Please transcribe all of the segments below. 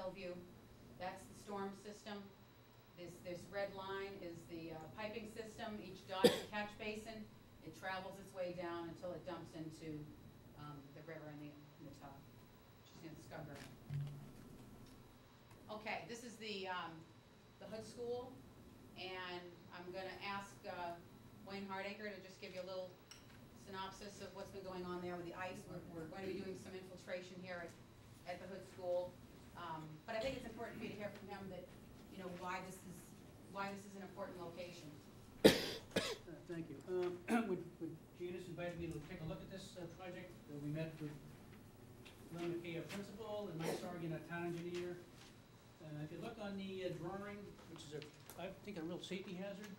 Hillview. That's the storm system. This red line is the piping system. Each dot is a catch basin. It travels its way down until it dumps into the river in the top, which is in Scarborough. Okay, this is the Hood School, and I'm going to ask Wayne Hardacre to just give you a little synopsis of what's been going on there with the ice. We're going to be doing some infiltration here at the Hood School, but I think it's important for you to hear from him that, you know, why this is an important location. Thank you. When Janice invited me to take a look at this project, we met with Len McKay, our principal, and Mike Sargent, our town engineer. If you look on the drawing, which is I think a real safety hazard,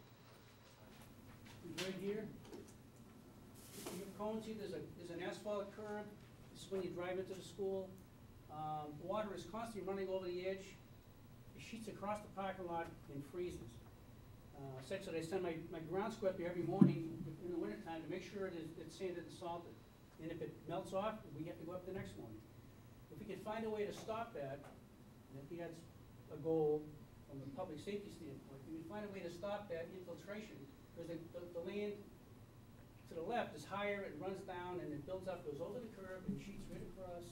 right here. You can see there's an asphalt curb. This is when you drive into the school. Water is constantly running over the edge. It sheets across the parking lot and freezes. Such that I send my ground sweep here every morning in the wintertime to make sure it's sanded and salted. And if it melts off, we have to go up the next morning. If we can find a way to stop that, and I think that's a goal from a public safety standpoint, we can find a way to stop that infiltration, because the land to the left is higher, it runs down, and it builds up, goes over the curb, and sheets right across.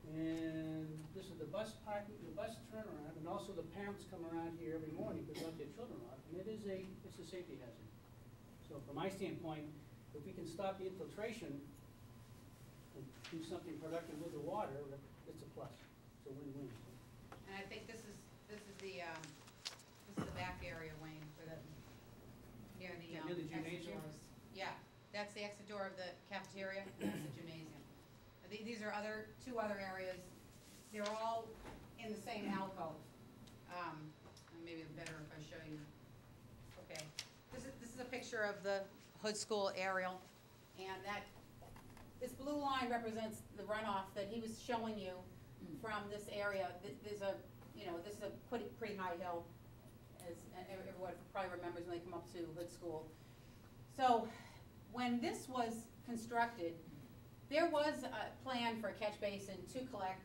And this is the bus parking, the bus turnaround, and also the parents come around here every morning to drop their children off, and it's a safety hazard. So from my standpoint, if we can stop the infiltration and do something productive with the water, it's a plus. It's a win-win. And I think this is the back area, Wayne, for the near the exit doors. Yeah, that's the exit door of the cafeteria. And that's the gymnasium. These are two other areas. They're all in the same alcove. Maybe better if I show you. Okay, this is a picture of the Hood School aerial, and this blue line represents the runoff that he was showing you from this area. This is a pretty high hill, as everyone probably remembers when they come up to Hood School. So when this was constructed, there was a plan for a catch basin to collect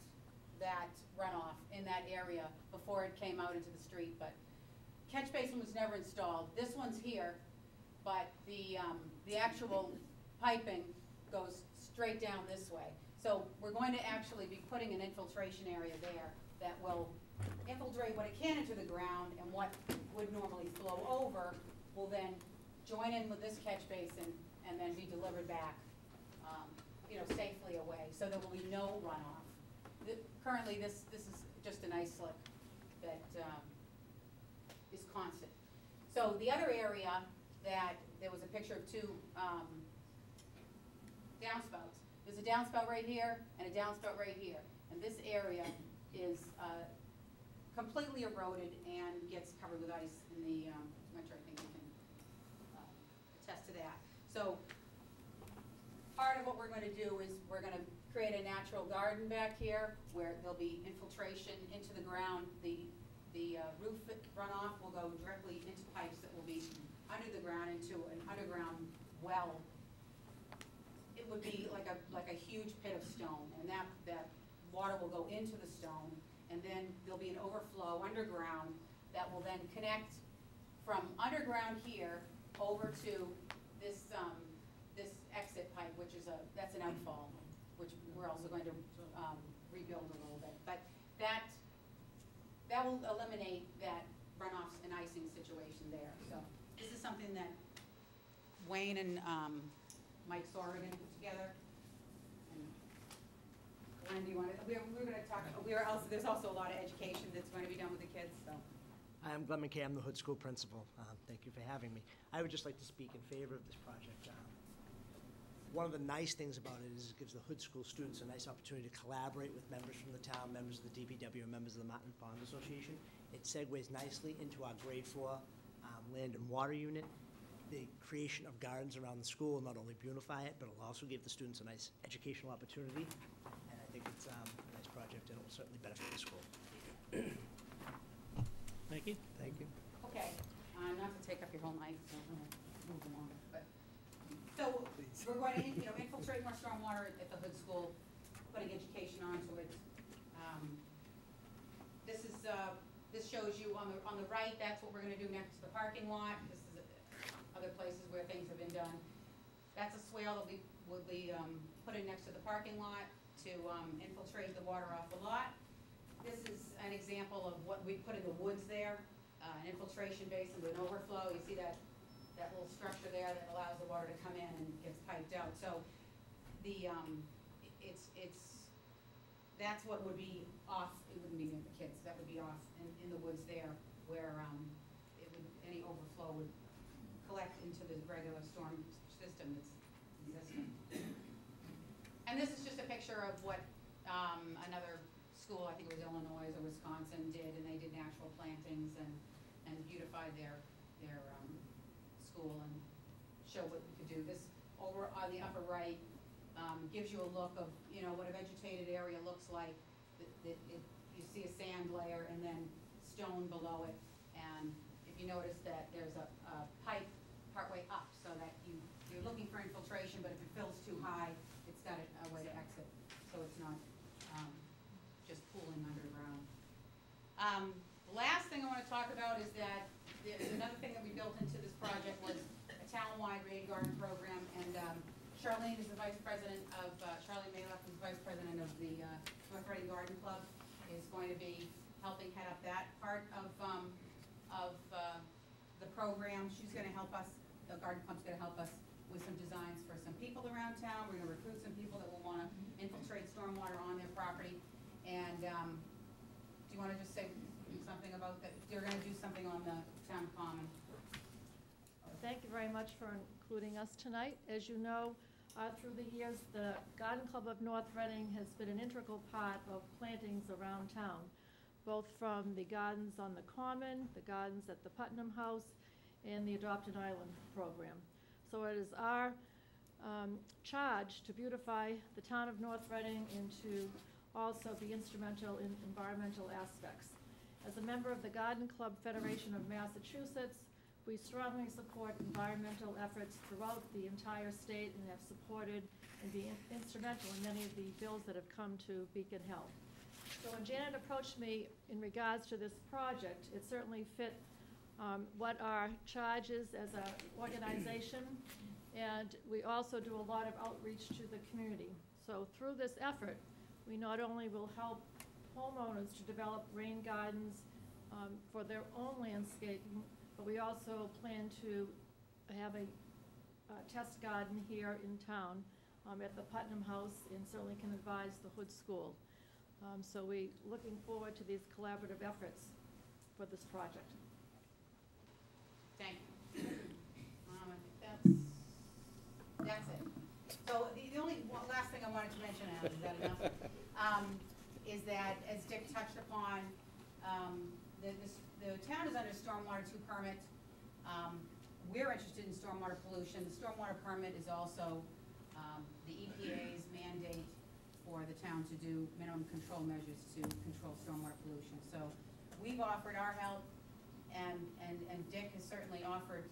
that runoff in that area before it came out into the street, but catch basin was never installed. This one's here, but the actual piping goes straight down this way. So we're going to actually be putting an infiltration area there that will infiltrate what it can into the ground, and what would normally flow over will then join in with this catch basin and then be delivered back safely away, so there will be no runoff. Currently, this is just an ice slick that is constant. So the other area that there was a picture of two downspouts. There's a downspout right here and a downspout right here, and this area is completely eroded and gets covered with ice in the winter. I think you can attest to that. So part of what we're going to do is we're going to create a natural garden back here where there'll be infiltration into the ground. The roof runoff will go directly into pipes that will be under the ground into an underground well. It would be like a huge pit of stone, and that water will go into the stone, and then there'll be an overflow underground that will then connect from underground here over to this this exit pipe, which is that's an outfall, which we're also going to rebuild a little bit. But that will eliminate that runoffs and icing situation there. So this is something that Wayne and Mike Sorr are going to put together. And Glenn, do you want to? We're going to talk. There's also a lot of education that's going to be done with the kids. So. I'm Glenn McKay. I'm the Hood School principal. Thank you for having me. I would just like to speak in favor of this project. One of the nice things about it is it gives the Hood School students a nice opportunity to collaborate with members from the town, members of the DPW, and members of the Mountain Pond Association. It segues nicely into our grade 4 land and water unit. The creation of gardens around the school will not only beautify it, but it'll also give the students a nice educational opportunity. And I think it's a nice project, and it will certainly benefit the school. Thank you. Thank you. Okay, not to take up your whole night, so I'm going to move along. But so we're going to infiltrate more stormwater at the Hood School, putting education onto it. shows you on the right, that's what we're gonna do next to the parking lot. This is other places where things have been done. That's a swale that will be put in next to the parking lot to infiltrate the water off the lot. This is an example of what we put in the woods there, an infiltration basin with an overflow. You see that little structure there that allows the water to come in and gets piped out. So the that's what would be off. It wouldn't be near the kids. That would be off in the woods there, where any overflow would collect into the regular storm system that's existing. And this is just a picture of what another school, I think it was Illinois or Wisconsin, did, and they did natural plantings and beautified their school and showed what we could do. This over on the upper right gives you a look of, what a vegetated area looks like. You see a sand layer and then stone below it, and if you notice that there's a pipe partway up, so that you're looking for infiltration, but if it fills too high, it's got a way to exit, so it's not just pooling underground. The last thing I want to talk about is that another thing that we built into this project was a town-wide rain garden program, and Charlene is the vice president of, Charlene Maloff is the vice president of the North Reading Garden Club, is going to be helping head up that part of the program. She's going to help us, the garden club's going to help us with some designs for some people around town. We're going to recruit some people that will want to infiltrate stormwater on their property. And do you want to just say something about that? You're going to do something on the town common. Thank you very much for including us tonight. As you know, through the years, the Garden Club of North Reading has been an integral part of plantings around town, both from the gardens on the Common, the gardens at the Putnam House, and the Adopted Island program. So it is our charge to beautify the town of North Reading and to also be instrumental in environmental aspects. As a member of the Garden Club Federation of Massachusetts, we strongly support environmental efforts throughout the entire state and have supported and been instrumental in many of the bills that have come to Beacon Hill. So when Janet approached me in regards to this project, it certainly fit what our charge is as an organization, and we also do a lot of outreach to the community. So through this effort, we not only will help homeowners to develop rain gardens for their own landscaping, but we also plan to have a test garden here in town at the Putnam House, and certainly can advise the Hood School. So we're looking forward to these collaborative efforts for this project. Thank you. I think that's it. So the only last thing I wanted to mention, Adam, is that enough? Is that, as Dick touched upon, the town is under stormwater 2 permit. We're interested in stormwater pollution. The stormwater permit is also the EPA's mandate for the town to do minimum control measures to control stormwater pollution. So we've offered our help, and Dick has certainly offered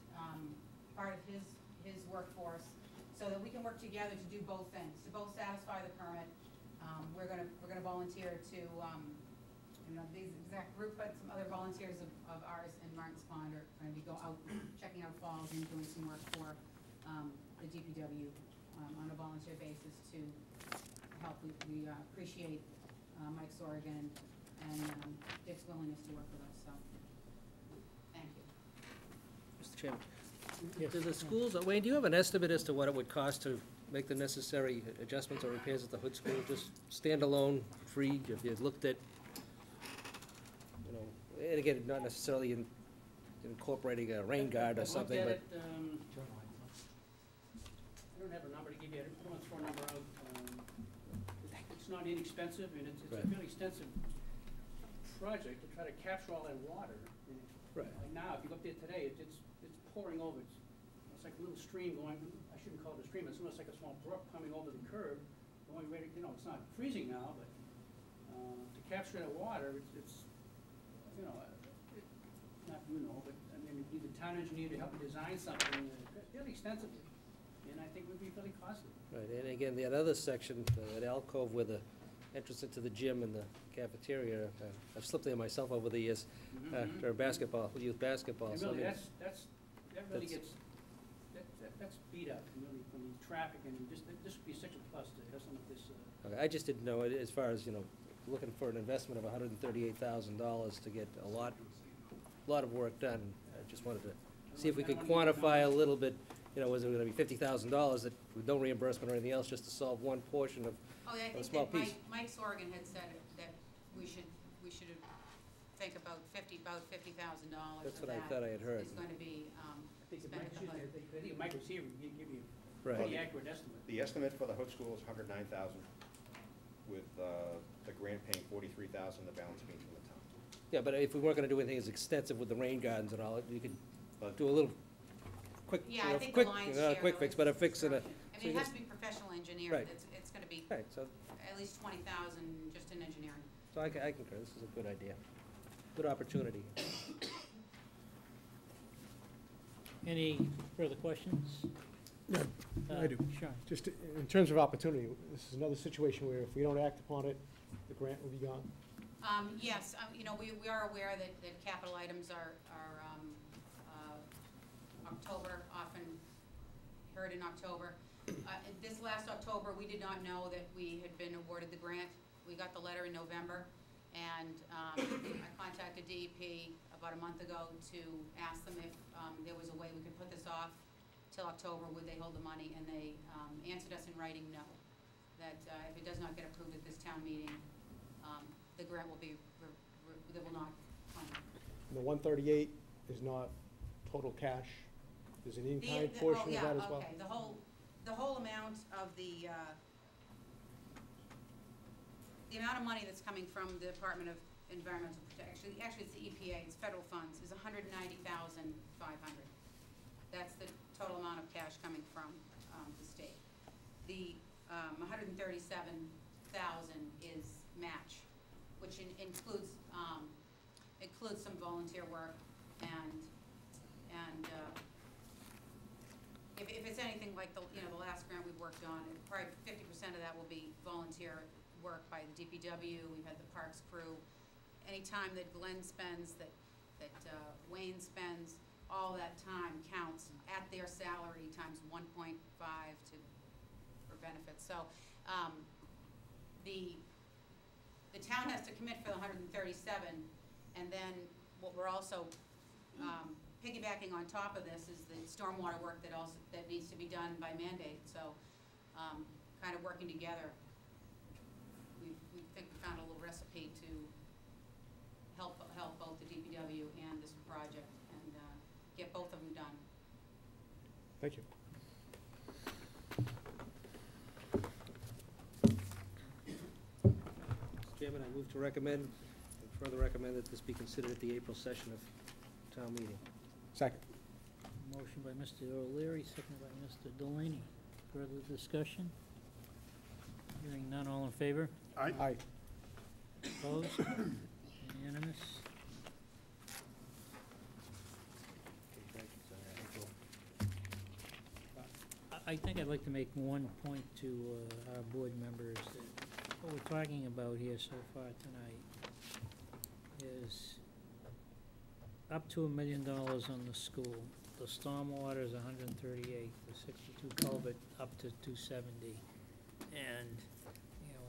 part of his workforce, so that we can work together to do both things, to both satisfy the permit. We're gonna volunteer to these exact group, but some other volunteers of ours in Martins Pond are going to go out checking out falls and doing some work for the DPW on a volunteer basis to help. We appreciate Mike Sorrigan and Dick's willingness to work with us, so thank you. Mr. Chairman, do the schools, Wayne, do you have an estimate as to what it would cost to make the necessary adjustments or repairs at the Hood School, just standalone, free? If you looked at, and again, not necessarily incorporating a rain guard or something, but. I don't have a number to give you. I don't want to throw a number out. It's not inexpensive, and it's a fairly extensive project to try to capture all that water. Right. Like now, if you look there today, it's pouring over. It's like a little stream going. I shouldn't call it a stream. It's almost like a small brook coming over the curb, going right. It's not freezing now, but to capture that water, it's not but I mean, you need the town engineer to help you design something fairly extensively, and I think would be fairly costly. Right, and again, that other section, that alcove where the entrance into the gym and the cafeteria. I've slipped there myself over the years, during basketball, youth basketball. And So I really, mean, that really that's- gets, that's beat up, really, from the traffic, and just, this would be such a plus to have some of this, okay, I just didn't know, as far as, looking for an investment of $138,000 to get a lot of work done. I just wanted to see if we could quantify a little bit, was it gonna be $50,000 that, with no reimbursement or anything else, just to solve one portion of, Oh, yeah, I a think small that piece. Mike Sorgan had said that we should think about $50,000 That's of what I that thought I had heard. is gonna be, I think spent at the hood. I think Mike was here, he'd give you a Right. pretty accurate estimate. The estimate for the hood school is 109,000, with the grant paying 43,000, the balance being from the town. Yeah, but if we weren't gonna do anything as extensive with the rain gardens and all, you could But do a little quick, Yeah, I think the lion's share. quick though, fix, is but a fix and a, construction. I so mean, you it has just- to be professional engineered, Right. it's gonna be right, so, at least 20,000 just in engineering. so I concur, this is a good idea. Good opportunity. Any further questions? Yeah, I do. Sean? Just in terms of opportunity, this is another situation where if we don't act upon it, the grant will be gone. Yes, we are aware that capital items are October, often heard in October. This last October, we did not know that we had been awarded the grant. We got the letter in November, and I contacted DEP about a month ago to ask them if there was a way we could put this off till October, would they hold the money, and they answered us in writing, no. That if it does not get approved at this town meeting, the grant will be, they will not fund it. And the 138 is not total cash. There's an in-kind portion of that as well. Okay, the whole amount of the amount of money that's coming from the Department of Environmental Protection, actually it's the EPA, it's federal funds, is $190,500. That's the total amount of cash coming from the state. The $137,000 is match, which includes some volunteer work, and if it's anything like the last grant we worked on, probably 50% of that will be volunteer work by the DPW. We've had the parks crew. Any time that Glenn spends, that Wayne spends, all that time counts at their salary times 1.5 for benefits. So the town has to commit for the 137, and then what we're also piggybacking on top of this is the stormwater work that needs to be done by mandate. So kind of working together, we think we found a little recipe to help both the DPW and this project and get both of them done. Thank you. Mr. Chairman, I move to recommend, further recommend that this be considered at the April session of town meeting. Second. Motion by Mr. O'Leary, seconded by Mr. Delaney. Further discussion? Hearing none, all in favor? Aye. Opposed? Unanimous? I think I'd like to make one point to our board members, that what we're talking about here so far tonight is up to $1 million on the school. The stormwater is 138, the 62 culvert up to 270. And,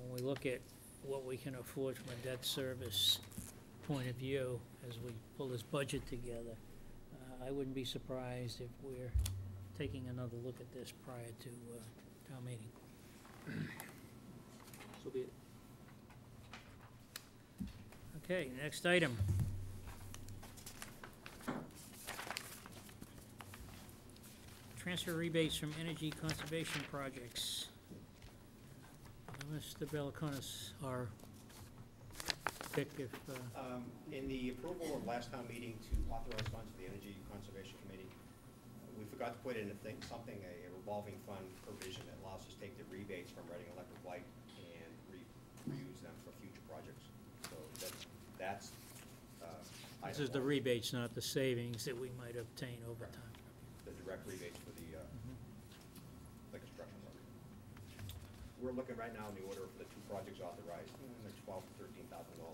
when we look at what we can afford from a debt service point of view as we pull this budget together, I wouldn't be surprised if we're taking another look at this prior to town meeting. So be it. Okay, next item. Transfer rebates from energy conservation projects. Mr. Belliconis, our pick if, In the approval of last town meeting to authorize funds for the Energy Conservation Committee, we forgot to put in a revolving fund provision that allows us to take the rebates from Reading Electric Light and reuse them for future projects. So that's this is the rebates, not the savings that we might obtain over Correct. time. the direct rebates for the construction work. we're looking right now in the order for the two projects authorized, like $12,000 to $13,000.